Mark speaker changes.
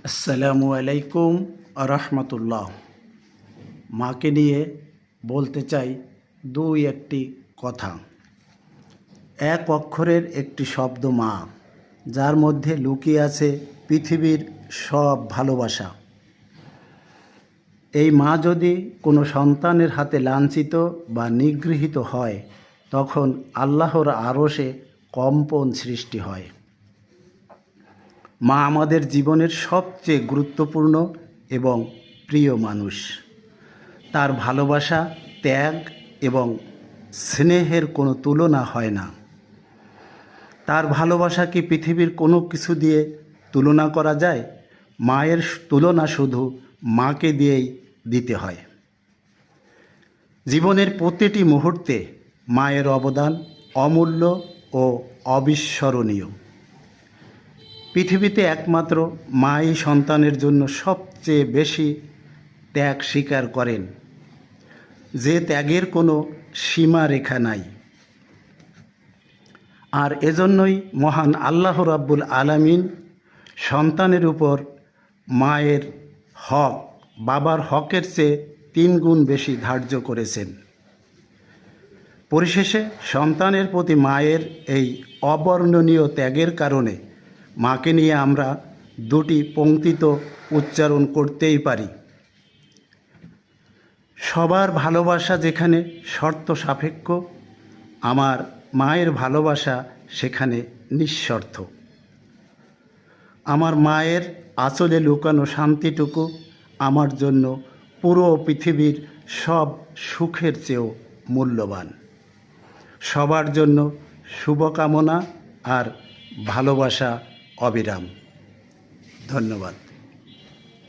Speaker 1: আসসালামু আলাইকুম রহমতুল্লাহ। মাকে নিয়ে বলতে চাই একটি কথা। এক অক্ষরের একটি শব্দ মা, যার মধ্যে লুকিয়ে আছে পৃথিবীর সব ভালোবাসা। এই মা যদি কোনো সন্তানের হাতে লাঞ্ছিত বা নিগৃহীত হয়, তখন আল্লাহর আরশে কম্পন সৃষ্টি হয়। মা আমাদের জীবনের সবচেয়ে গুরুত্বপূর্ণ এবং প্রিয় মানুষ। তার ভালোবাসা, ত্যাগ এবং স্নেহের কোনো তুলনা হয় না। তার ভালোবাসা কি পৃথিবীর কোনো কিছু দিয়ে তুলনা করা যায়? মায়ের তুলনা শুধু মাকে দিয়েই দিতে হয়। জীবনের প্রতিটি মুহূর্তে মায়ের অবদান অমূল্য ও অবিস্মরণীয়। পৃথিবীতে একমাত্র মাই সন্তানের জন্য সবচেয়ে বেশি ত্যাগ স্বীকার করেন, যে ত্যাগের কোনো সীমারেখা নাই। আর এজন্যই মহান আল্লাহ রাব্বুল আলামিন সন্তানের উপর মায়ের হক বাবার হকের চেয়ে 3 গুণ বেশি ধার্য করেছেন। পরিশেষে সন্তানের প্রতি মায়ের এই অবর্ণনীয় ত্যাগের কারণে মাকে নিয়ে আমরা 2টি পংক্তি তো উচ্চারণ করতেই পারি। সবার ভালোবাসা যেখানে শর্ত সাপেক্ষ, আমার মায়ের ভালোবাসা সেখানে নিঃশর্ত। আমার মায়ের আঁচলে লুকানো শান্তিটুকু আমার জন্য পুরো পৃথিবীর সব সুখের চেয়েও মূল্যবান। সবার জন্য শুভকামনা আর ভালোবাসা অবিরাম। ধন্যবাদ।